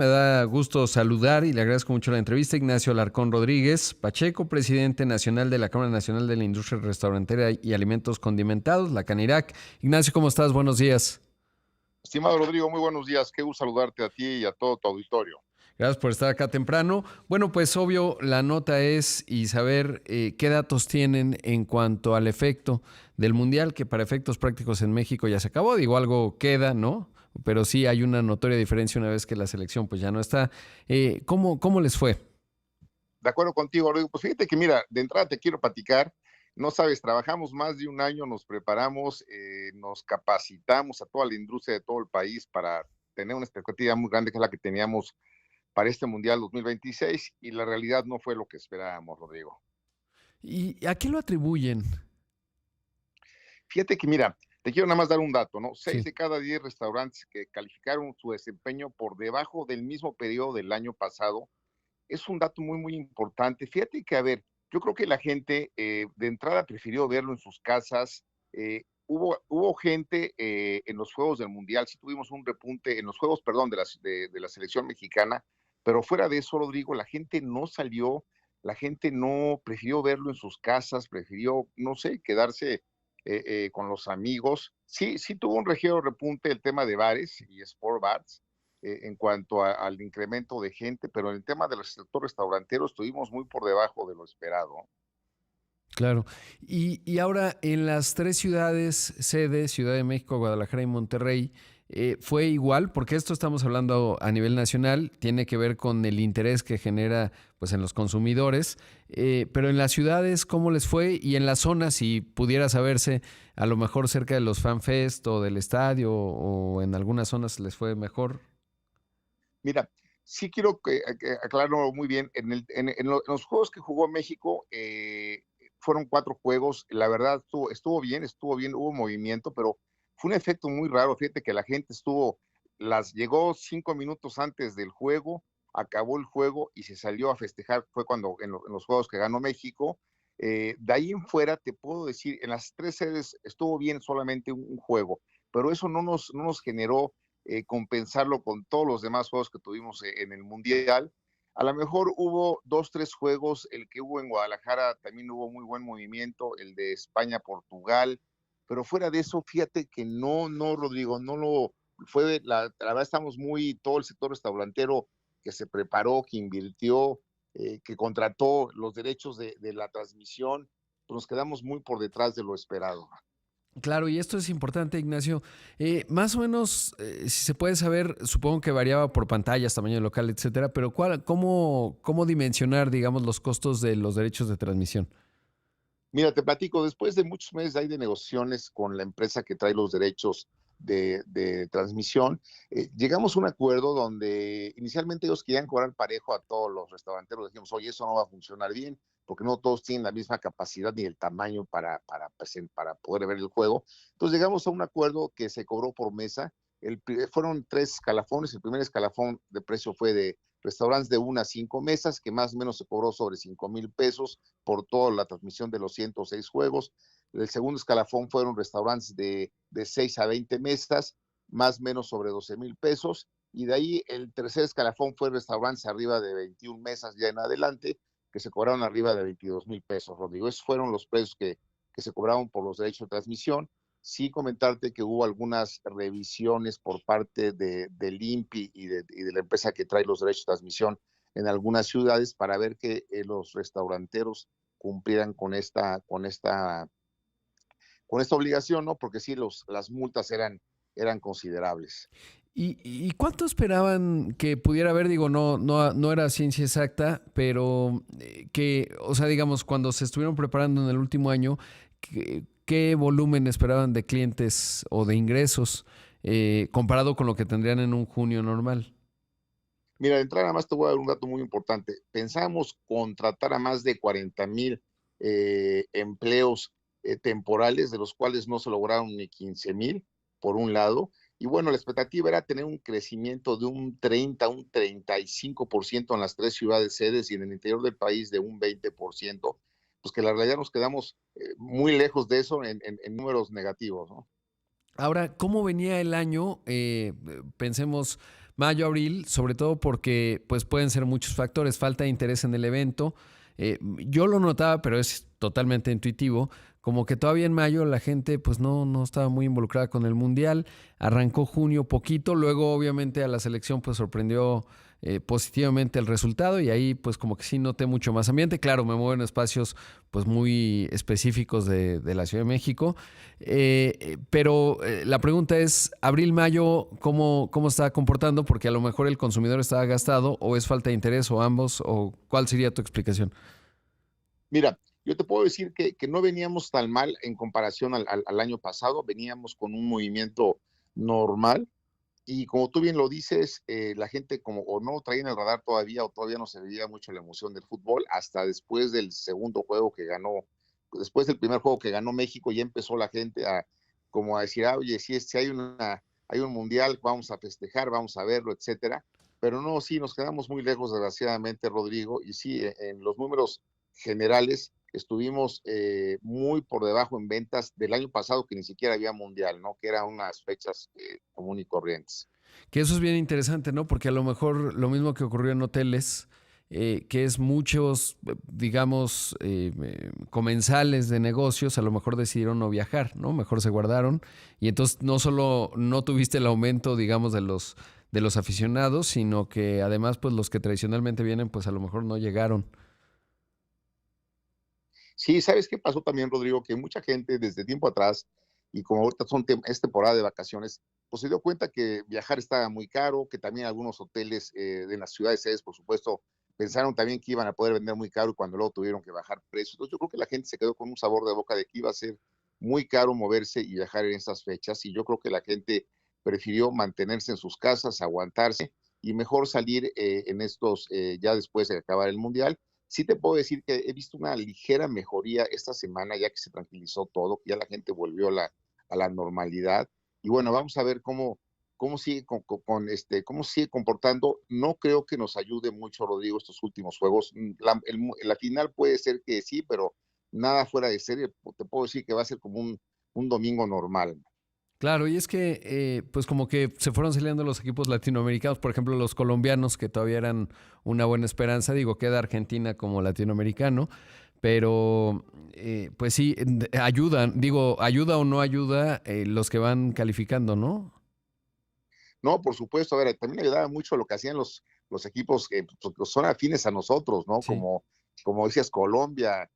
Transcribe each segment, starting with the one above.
Me da gusto saludar y le agradezco mucho la entrevista. Ignacio Alarcón Rodríguez Pacheco, presidente nacional de la Cámara Nacional de la Industria Restaurantera y Alimentos Condimentados, la CANIRAC. Ignacio, ¿cómo estás? Buenos días. Estimado Rodrigo, muy buenos días. Qué gusto saludarte a ti y a todo tu auditorio. Gracias por estar acá temprano. Bueno, pues obvio, la nota es y saber qué datos tienen en cuanto al efecto del Mundial, que para efectos prácticos en México ya se acabó. Digo, algo queda, ¿no? Pero sí hay una notoria diferencia una vez que la selección pues ya no está. ¿Cómo les fue? De acuerdo contigo, Rodrigo. Pues fíjate que mira, de entrada te quiero platicar. No sabes, trabajamos más de un año, nos preparamos, nos capacitamos a toda la industria de todo el país para tener una expectativa muy grande que es la que teníamos para este Mundial 2026 y la realidad no fue lo que esperábamos, Rodrigo. ¿Y a qué lo atribuyen? Fíjate que mira, te quiero nada más dar un dato, ¿no? Seis Sí. de cada 10 restaurantes que calificaron su desempeño por debajo del mismo periodo del año pasado es un dato muy, muy importante. Fíjate que, a ver, yo creo que la gente de entrada prefirió verlo en sus casas. Hubo gente en los Juegos del Mundial, sí tuvimos un repunte en los Juegos, perdón, de la selección mexicana, pero fuera de eso, Rodrigo, la gente no salió, la gente no prefirió verlo en sus casas, prefirió, no sé, quedarse con los amigos. Sí, sí tuvo un ligero repunte el tema de bares y sport bars, en cuanto al incremento de gente, pero en el tema del sector restaurantero estuvimos muy por debajo de lo esperado. Claro. Y ahora en las tres ciudades sede, Ciudad de México, Guadalajara y Monterrey, ¿fue igual? Porque esto estamos hablando a nivel nacional, tiene que ver con el interés que genera pues, en los consumidores, pero en las ciudades, ¿cómo les fue? Y en las zonas, si pudiera saberse, a lo mejor cerca de los FanFest o del estadio o en algunas zonas les fue mejor. Mira, sí quiero que aclararlo muy bien. En los juegos que jugó México, fueron 4 juegos. La verdad, estuvo bien, hubo movimiento, pero fue un efecto muy raro. Fíjate que la gente llegó 5 minutos antes del juego, acabó el juego y se salió a festejar. Fue cuando en los juegos que ganó México. De ahí en fuera, te puedo decir, en las 3 sedes estuvo bien solamente un juego, pero eso no nos generó compensarlo con todos los demás juegos que tuvimos en el Mundial. A lo mejor hubo 2, 3 juegos, el que hubo en Guadalajara también hubo muy buen movimiento, el de España-Portugal, pero fuera de eso, fíjate que no, Rodrigo, no lo fue, la verdad estamos todo el sector restaurantero que se preparó, que invirtió, que contrató los derechos de la transmisión, pues nos quedamos muy por detrás de lo esperado. Claro, y esto es importante, Ignacio. Más o menos, si se puede saber, supongo que variaba por pantallas, tamaño local, etcétera, pero ¿cómo dimensionar, digamos, los costos de los derechos de transmisión? Mira, te platico, después de muchos meses ahí de negociaciones con la empresa que trae los derechos de transmisión, llegamos a un acuerdo donde inicialmente ellos querían cobrar parejo a todos los restauranteros. Dijimos, oye, eso no va a funcionar bien, porque no todos tienen la misma capacidad ni el tamaño para poder ver el juego. Entonces llegamos a un acuerdo que se cobró por mesa. Fueron 3 escalafones. El primer escalafón de precio fue de restaurantes de 1 a 5 mesas, que más o menos se cobró sobre 5,000 pesos por toda la transmisión de los 106 juegos. El segundo escalafón fueron restaurantes de 6 a 20 mesas, más o menos sobre 12,000 pesos. Y de ahí el tercer escalafón fue restaurantes arriba de 21 mesas ya en adelante, que se cobraron arriba de 22,000 pesos, Rodrigo. Esos fueron los precios que se cobraron por los derechos de transmisión. Sí comentarte que hubo algunas revisiones por parte del INPI y de la empresa que trae los derechos de transmisión en algunas ciudades para ver que los restauranteros cumplieran con esta obligación, ¿no? Porque sí, las multas eran considerables. ¿Y cuánto esperaban que pudiera haber? Digo, no era ciencia exacta, pero o sea, digamos, cuando se estuvieron preparando en el último año, ¿qué volumen esperaban de clientes o de ingresos comparado con lo que tendrían en un junio normal? Mira, de entrada nada más te voy a dar un dato muy importante. Pensamos contratar a más de 40,000 empleos temporales, de los cuales no se lograron ni 15,000, por un lado. Y bueno, la expectativa era tener un crecimiento de un 30, un 35% en las 3 ciudades sedes y en el interior del país de un 20%. Pues que la realidad nos quedamos muy lejos de eso en números negativos, ¿no? Ahora, ¿cómo venía el año? Pensemos mayo, abril, sobre todo porque pues pueden ser muchos factores, falta de interés en el evento. Yo lo notaba, pero es totalmente intuitivo, como que todavía en mayo la gente pues no estaba muy involucrada con el Mundial, arrancó junio poquito, luego obviamente a la selección pues sorprendió positivamente el resultado y ahí pues como que sí noté mucho más ambiente. Claro, me muevo en espacios pues muy específicos de la Ciudad de México, pero la pregunta es, abril-mayo, ¿cómo está comportando? Porque a lo mejor el consumidor estaba gastado o es falta de interés o ambos, o ¿cuál sería tu explicación? Mira, yo te puedo decir que no veníamos tan mal en comparación al año pasado, veníamos con un movimiento normal. Y como tú bien lo dices, la gente como o no traía en el radar todavía o todavía no se veía mucho la emoción del fútbol hasta después del segundo juego que ganó, después del primer juego que ganó México, ya empezó la gente a como a decir, oye, si hay un mundial, vamos a festejar, vamos a verlo, etcétera. Pero no, sí, nos quedamos muy lejos, desgraciadamente, Rodrigo, y sí, en los números generales estuvimos muy por debajo en ventas del año pasado, que ni siquiera había mundial, ¿no? Que eran unas fechas común y corrientes. Que eso es bien interesante, ¿no? Porque a lo mejor lo mismo que ocurrió en hoteles, que es muchos, digamos, comensales de negocios, a lo mejor decidieron no viajar, ¿no? Mejor se guardaron. Y entonces no solo no tuviste el aumento, digamos, de los aficionados, sino que además, pues los que tradicionalmente vienen, pues a lo mejor no llegaron. Sí, ¿sabes qué pasó también, Rodrigo? Que mucha gente desde tiempo atrás, y como ahorita es temporada de vacaciones, pues se dio cuenta que viajar estaba muy caro, que también algunos hoteles de las ciudades sedes, por supuesto, pensaron también que iban a poder vender muy caro y cuando luego tuvieron que bajar precios. Entonces yo creo que la gente se quedó con un sabor de boca de que iba a ser muy caro moverse y viajar en estas fechas y yo creo que la gente prefirió mantenerse en sus casas, aguantarse y mejor salir en estos, ya después de acabar el Mundial. Sí te puedo decir que he visto una ligera mejoría esta semana, ya que se tranquilizó todo, que ya la gente volvió a la normalidad. Y bueno, vamos a ver cómo sigue cómo sigue comportando. No creo que nos ayude mucho, Rodrigo, estos últimos juegos. La final puede ser que sí, pero nada fuera de serie. Te puedo decir que va a ser como un domingo normal. Claro, y es que pues como que se fueron saliendo los equipos latinoamericanos, por ejemplo los colombianos que todavía eran una buena esperanza, digo, queda Argentina como latinoamericano, pero pues sí, ayudan, digo, ayuda o no ayuda los que van calificando, ¿no? No, por supuesto, a ver, también ayudaba mucho lo que hacían los equipos que pues, son afines a nosotros, ¿no? Sí. Como decías, Colombia,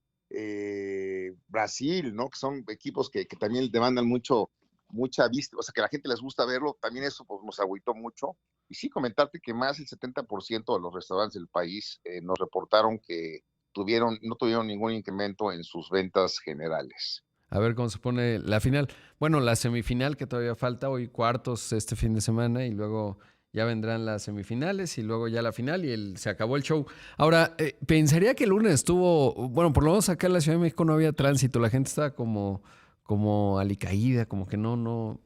Brasil, ¿no? Que son equipos que también demandan mucha vista, o sea, que a la gente les gusta verlo, también eso pues, nos agüitó mucho. Y sí, comentarte que más del 70% de los restaurantes del país nos reportaron que no tuvieron ningún incremento en sus ventas generales. A ver cómo se pone la final. Bueno, la semifinal que todavía falta, hoy cuartos este fin de semana y luego ya vendrán las semifinales y luego ya la final y se acabó el show. Ahora, pensaría que el lunes estuvo, bueno, por lo menos acá en la Ciudad de México no había tránsito, la gente estaba como alicaída, como que no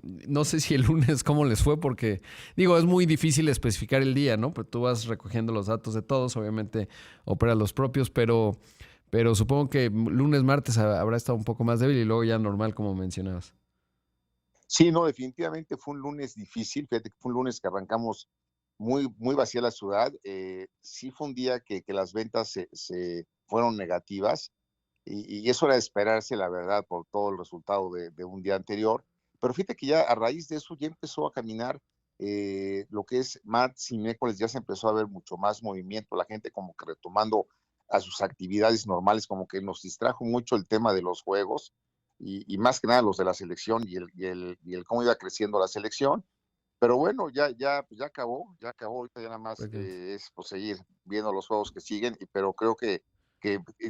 sé si el lunes cómo les fue porque, digo, es muy difícil especificar el día, ¿no? Pues tú vas recogiendo los datos de todos, obviamente operas los propios, pero supongo que lunes, martes habrá estado un poco más débil y luego ya normal, como mencionabas. Sí, no, definitivamente fue un lunes difícil. Fíjate que fue un lunes que arrancamos muy vacía la ciudad. Sí fue un día que las ventas se fueron negativas y eso era de esperarse, la verdad, por todo el resultado de un día anterior. Pero fíjate que ya a raíz de eso ya empezó a caminar lo que es martes y miércoles, ya se empezó a ver mucho más movimiento, la gente como que retomando a sus actividades normales, como que nos distrajo mucho el tema de los juegos y más que nada los de la selección y el cómo iba creciendo la selección. Pero bueno, pues ya acabó, ahorita ya nada más Prácticamente. es pues, seguir viendo los juegos que siguen, pero creo que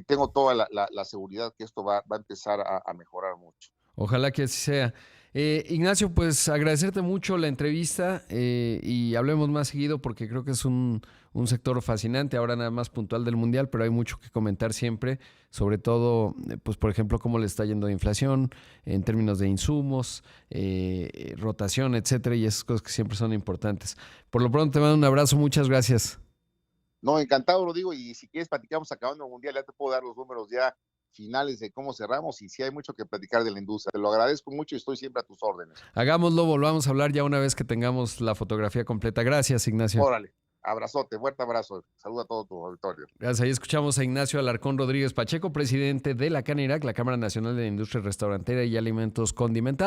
tengo toda la seguridad que esto va a empezar a mejorar mucho. Ojalá que así sea. Ignacio, pues agradecerte mucho la entrevista y hablemos más seguido porque creo que es un sector fascinante, ahora nada más puntual del Mundial, pero hay mucho que comentar siempre, sobre todo, pues por ejemplo, cómo le está yendo de inflación en términos de insumos, rotación, etcétera, y esas cosas que siempre son importantes. Por lo pronto te mando un abrazo, muchas gracias. No, encantado lo digo, y si quieres platicamos acabando el mundial, ya te puedo dar los números ya finales de cómo cerramos y sí hay mucho que platicar de la industria. Te lo agradezco mucho y estoy siempre a tus órdenes. Hagámoslo, volvamos a hablar ya una vez que tengamos la fotografía completa. Gracias, Ignacio. Órale, abrazote, fuerte abrazo. Saluda a todo tu auditorio. Gracias. Ahí escuchamos a Ignacio Alarcón Rodríguez Pacheco, presidente de la CANIRAC, la Cámara Nacional de la Industria Restaurantera y Alimentos Condimentados.